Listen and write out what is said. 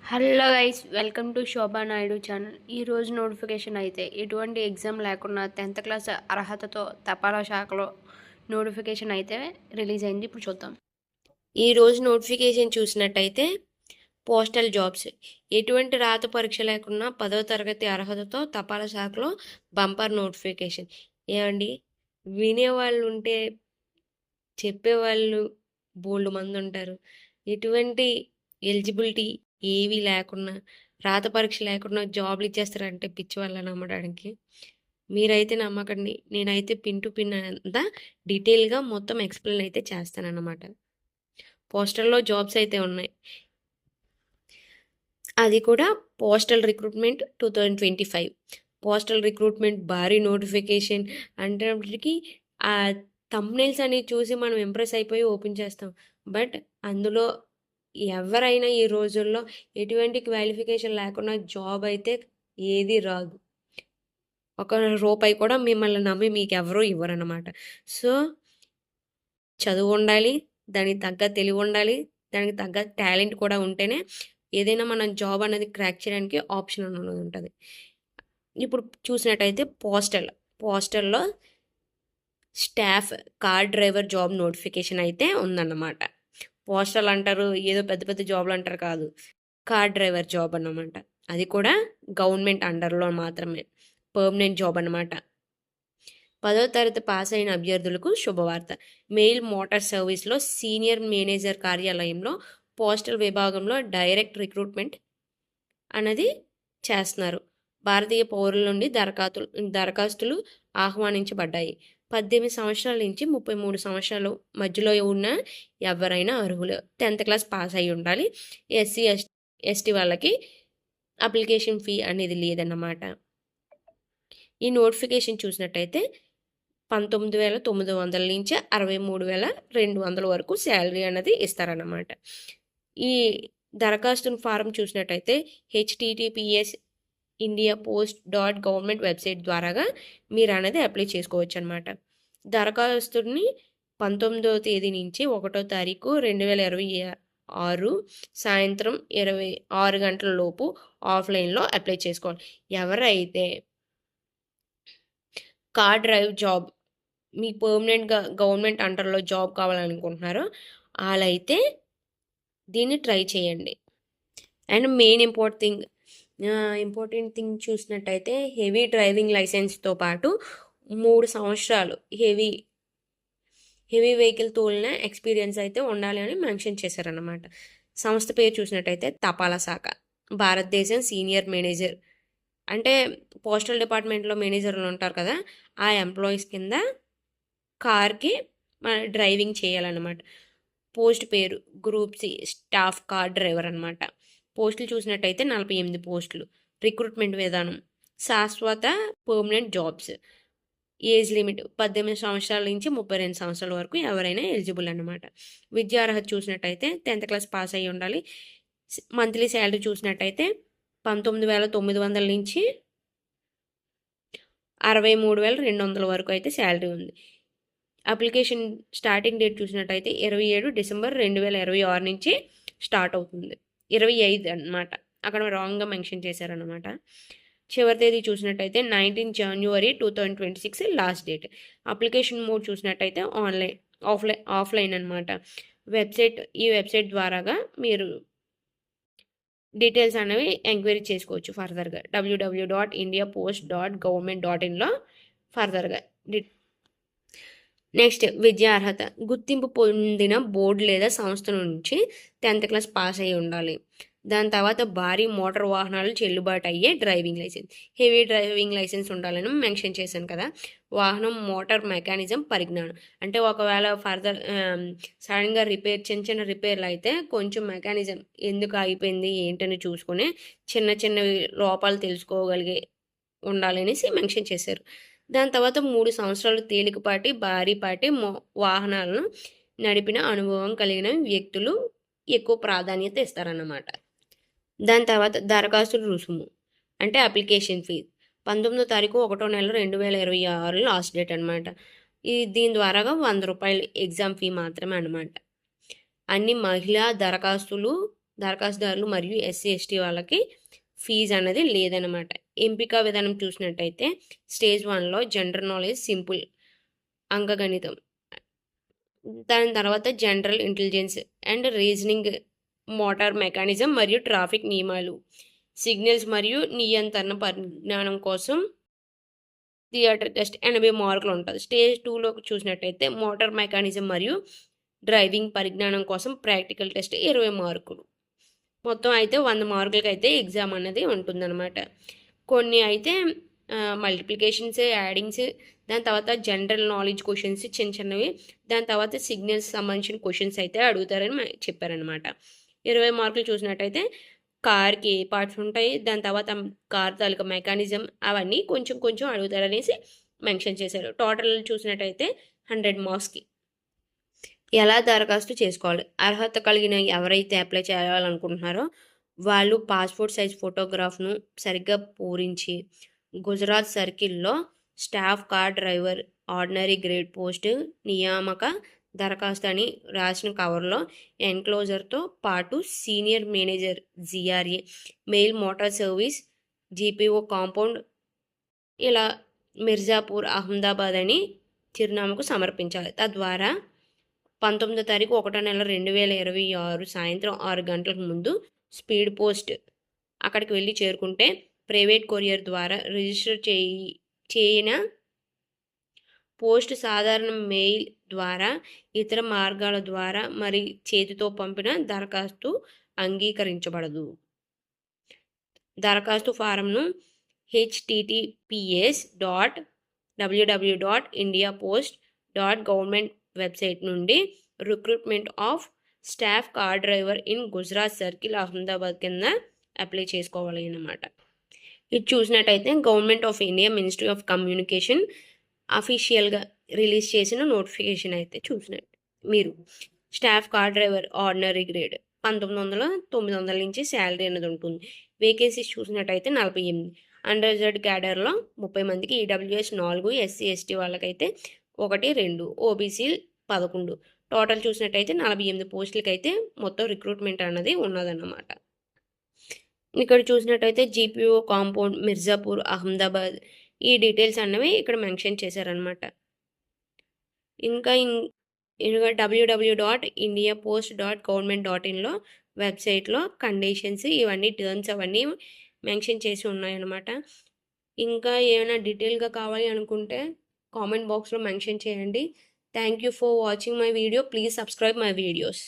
Hello guys, welcome to Shobha Naidu channel. ఈరోజు notification అయితే ఎటువంటి ఎగ్జామ్ లేకుండా 10th క్లాస్ అర్హతతో తపాలా శాఖలో నోటిఫికేషన్ అయితే రిలీజ్ అయింది. ఇప్పుడు చూద్దాం. ఈరోజు నోటిఫికేషన్ చూసినట్టయితే పోస్టల్ జాబ్స్ ఎటువంటి రాత పరీక్ష లేకుండా 10వ తరగతి అర్హతతో తపాలా శాఖలో బంపర్ నోటిఫికేషన్. ఏమండి, వినేవాళ్ళు ఉంటే చెప్పేవాళ్ళు బోల్డ్ మంది ఉంటారు. ఎటువంటి ఎలిజిబిలిటీ ఏవి లేకుండా, రాత పరీక్ష లేకుండా జాబ్లు ఇచ్చేస్తారంటే పిచ్చి వాళ్ళ నమ్మడానికి. మీరైతే నమ్మకండి. నేనైతే పిన్ టు పిన్ అంతా డీటెయిల్గా మొత్తం ఎక్స్ప్లెయిన్ అయితే చేస్తానన్నమాట. పోస్టల్లో జాబ్స్ అయితే ఉన్నాయి. అది కూడా పోస్టల్ రిక్రూట్మెంట్ 2025. పోస్టల్ రిక్రూట్మెంట్ భారీ నోటిఫికేషన్ అంటే ఆ థంబ్నెయిల్స్ అనేవి చూసి మనం ఇంప్రెస్ అయిపోయి ఓపెన్ చేస్తాం. బట్ అందులో ఎవరైనా ఈ రోజుల్లో ఎటువంటి క్వాలిఫికేషన్ లేకుండా జాబ్ అయితే ఏది రాదు. ఒక రూపాయి కూడా మిమ్మల్ని నమ్మి మీకు ఎవరూ ఇవ్వరన్నమాట. సో చదువు ఉండాలి, దానికి తగ్గ తెలివి ఉండాలి, దానికి తగ్గ టాలెంట్ కూడా ఉంటేనే ఏదైనా మనం జాబ్ అనేది క్రాక్ చేయడానికి ఆప్షన్ అనేది ఉంటుంది. ఇప్పుడు చూసినట్టయితే పోస్టల్లో staff car driver job notification అయితే ఉందన్నమాట. పోస్టల్ అంటారు, ఏదో పెద్ద పెద్ద జాబ్లు అంటారు కాదు, కార్ డ్రైవర్ జాబ్ అన్నమాట. అది కూడా గవర్నమెంట్ అండర్లో మాత్రమే, పర్మనెంట్ జాబ్ అన్నమాట. 10వ తరగతి పాస్ అయిన అభ్యర్థులకు శుభవార్త. మెయిల్ మోటార్ సర్వీస్లో సీనియర్ మేనేజర్ కార్యాలయంలో పోస్టల్ విభాగంలో డైరెక్ట్ రిక్రూట్మెంట్ అనేది చేస్తున్నారు. భారతీయ పౌరుల నుండి దరఖాస్తులు ఆహ్వానించబడ్డాయి. 18 సంవత్సరాల నుంచి 33 సంవత్సరాలు మధ్యలో ఉన్న ఎవరైనా అర్హులు. 10th క్లాస్ పాస్ అయి ఉండాలి. ఎస్సీ వాళ్ళకి అప్లికేషన్ ఫీ అనేది లేదన్నమాట. ఈ నోటిఫికేషన్ చూసినట్టయితే 19,900 నుంచి 63,200 వరకు శాలరీ అనేది ఇస్తారన్నమాట. ఈ దరఖాస్తు ఫారం చూసినట్టయితే https indiapost.government వెబ్సైట్ ద్వారాగా మీరు అనేది అప్లై చేసుకోవచ్చు అనమాట. దరఖాస్తుని 19వ తేదీ నుంచి 1వ తారీఖు 2026 సాయంత్రం 26 గంటల లోపు ఆఫ్లైన్లో అప్లై చేసుకోవాలి. ఎవరైతే కార్ డ్రైవ్ జాబ్ మీ పర్మనెంట్గా గవర్నమెంట్ అండర్లో జాబ్ కావాలనుకుంటున్నారో వాళ్ళైతే దీన్ని ట్రై చేయండి. అండ్ మెయిన్ ఇంపార్టెంట్ థింగ్ చూసినట్టయితే హెవీ డ్రైవింగ్ లైసెన్స్తో పాటు 3 సంవత్సరాలు హెవీ వెహికల్ తోలిన ఎక్స్పీరియన్స్ అయితే ఉండాలి అని మెన్షన్ చేశారన్నమాట. సంస్థ పేరు చూసినట్టయితే తపాలా శాఖ, భారతదేశం సీనియర్ మేనేజర్, అంటే పోస్టల్ డిపార్ట్మెంట్లో మేనేజర్లు ఉంటారు కదా, ఆ ఎంప్లాయీస్ కింద కార్కి డ్రైవింగ్ చేయాలన్నమాట. పోస్ట్ పేరు group C staff car driver అనమాట. పోస్టులు చూసినట్టయితే 48 పోస్టులు. రిక్రూట్మెంట్ విధానం శాశ్వత పర్మనెంట్ జాబ్స్. ఏజ్ లిమిట్ 18 సంవత్సరాల నుంచి 32 సంవత్సరాల వరకు ఎవరైనా ఎలిజిబుల్ అనమాట. విద్యార్హత చూసినట్టయితే 10th క్లాస్ పాస్ అయ్యి ఉండాలి. మంత్లీ శాలరీ చూసినట్టయితే 19,900 నుంచి 63,200 వరకు అయితే శాలరీ ఉంది. అప్లికేషన్ స్టార్టింగ్ డేట్ చూసినట్టయితే 27 డిసెంబర్ 2026 నుంచి స్టార్ట్ అవుతుంది. 25 అనమాట, అక్కడ రాంగ్గా మెన్షన్ చేశారనమాట. చివరి తేదీ చూసినట్టయితే 19 జనవరి 2026 లాస్ట్ డేట్. అప్లికేషన్ మోడ్ చూసినట్టయితే ఆఫ్లైన్ అనమాట. ఈ వెబ్సైట్ ద్వారాగా మీరు డీటెయిల్స్ అనేవి ఎంక్వైరీ చేసుకోవచ్చు ఫర్దర్గా. www.indiapost.government.inలో ఫర్దర్గా. నెక్స్ట్ విద్యా అర్హత. గుర్తింపు పొందిన బోర్డు లేదా సంస్థ నుంచి 10th క్లాస్ పాస్ అయ్యి ఉండాలి. దాని తర్వాత భారీ మోటార్ వాహనాలు చెల్లుబాటు అయ్యే driving licence, heavy driving licence ఉండాలని మెన్షన్ చేశాను కదా. వాహనం మోటార్ మెకానిజం పరిజ్ఞానం, అంటే ఒకవేళ ఫర్దర్ సడన్గా చిన్న రిపేర్లు అయితే కొంచెం మెకానిజం ఎందుకు ఆగిపోయింది ఏంటని చూసుకుని చిన్న లోపాలు తెలుసుకోగలిగే ఉండాలనేసి మెన్షన్ చేశారు. దాని తర్వాత 3 సంవత్సరాలు తేలికపాటి భారీపాటి వాహనాలను నడిపిన అనుభవం కలిగిన వ్యక్తులు ఎక్కువ ప్రాధాన్యత ఇస్తారన్నమాట. దాని తర్వాత దరఖాస్తు రుసుము, అంటే అప్లికేషన్ ఫీ 19వ తారీఖు 1వ నెల 2026 లాస్ట్ డేట్ అనమాట. దీని ద్వారాగా 100 రూపాయలు ఎగ్జామ్ ఫీ మాత్రమే అనమాట. అన్ని మహిళా దరఖాస్తులు దరఖాస్తుదారులు మరియు ఎస్సీ ఎస్టీ వాళ్ళకి ఫీజు అన్నది లేదనమాట. ఎంపిక విధానం చూసినట్టయితే స్టేజ్ 1లో జనరల్ నాలెడ్జ్ సింపుల్ అంకగణితం, దాని తర్వాత general intelligence and reasoning, motor mechanism మరియు ట్రాఫిక్ నియమాలు, సిగ్నల్స్ మరియు నియంత్రణ పరిజ్ఞానం కోసం థియేటర్ టెస్ట్ 80 మార్కులు ఉంటుంది. స్టేజ్ 2లో చూసినట్టయితే మోటార్ మెకానిజం మరియు డ్రైవింగ్ పరిజ్ఞానం కోసం ప్రాక్టికల్ టెస్ట్ 20 మార్కులు. మొత్తం అయితే 100 మార్కులకి అయితే ఎగ్జామ్ అనేది ఉంటుందన్నమాట. కొన్ని అయితే మల్టిప్లికేషన్స్, యాడింగ్స్, దాని తర్వాత జనరల్ నాలెడ్జ్ క్వశ్చన్స్ చిన్న చిన్నవి, దాని తర్వాత సిగ్నల్స్ సంబంధించిన క్వశ్చన్స్ అయితే అడుగుతారని చెప్పారనమాట. 20 మార్కులు చూసినట్టయితే కార్కి ఏ పార్ట్స్ ఉంటాయి, దాని తర్వాత కార్ తాలూకా మెకానిజం అవన్నీ కొంచెం కొంచెం అడుగుతారనేసి మెన్షన్ చేశారు. టోటల్ చూసినట్టయితే 100 మార్క్స్కి. ఎలా దరఖాస్తు చేసుకోవాలి? అర్హత కలిగిన ఎవరైతే అప్లై చేయాలనుకుంటున్నారో వాళ్ళు పాస్పోర్ట్ సైజ్ ఫోటోగ్రాఫ్ను సరిగ్గా పూరించి గుజరాత్ సర్కిల్లో staff car driver ordinary grade post నియామక దరఖాస్తు అని రాసిన కవర్లో ఎన్క్లోజర్తో పాటు senior manager GRA mail motor service GPO compound ఇలా మిర్జాపూర్ అహ్మదాబాద్ అని చిరునామాకు సమర్పించాలి. తద్వారా 19వ తారీఖు 1వ నెల 2026 సాయంత్రం 6 గంటలకు ముందు స్పీడ్ పోస్ట్ అక్కడికి వెళ్ళి చేరుకుంటే ప్రైవేట్ కొరియర్ ద్వారా రిజిస్టర్ చేయన పోస్ట్ సాధారణ మెయిల్ ద్వారా ఇతర మార్గాల ద్వారా మరి చేతితో పంపిన దరఖాస్తు అంగీకరించబడదు. దరఖాస్తు ఫారంను https://www.indiapost.government వెబ్సైట్ నుండి recruitment of staff car driver in Gujarat circle Ahmedabad కింద అప్లై చేసుకోవాలి అన్నమాట. ఇది చూసినట్టయితే government of India ministry of communication అఫీషియల్గా రిలీజ్ చేసిన నోటిఫికేషన్ అయితే చూసినట్టు మీరు staff car driver ordinary grade 1900 నుంచి శాలరీ అనేది ఉంటుంది. వేకెన్సీస్ చూసినట్టయితే 48, అండర్ రిజర్వ్డ్ క్యాడర్లో 30 మందికి, ఈడబ్ల్యూఎస్ 4, ఎస్సీ ఎస్టీ వాళ్ళకైతే 1, 2, ఓబీసీ 11. టోటల్ చూసినట్టయితే 48 పోస్టులకి అయితే మొత్తం రిక్రూట్మెంట్ అన్నది ఉన్నదన్నమాట. ఇక్కడ చూసినట్టయితే జీపీఓ కాంపౌండ్ మిర్జాపూర్ అహ్మదాబాద్ ఈ డీటెయిల్స్ అన్నవి ఇక్కడ మెన్షన్ చేశారనమాట. ఇంకా www.indiapost.government.inలో వెబ్సైట్లో కండిషన్స్ ఇవన్నీ టర్మ్స్ అవన్నీ మెన్షన్ చేసి ఉన్నాయన్నమాట. ఇంకా ఏమైనా డీటెయిల్గా కావాలి అనుకుంటే కామెంట్ బాక్స్లో మెన్షన్ చేయండి. Thank you for watching my video. Please subscribe my videos.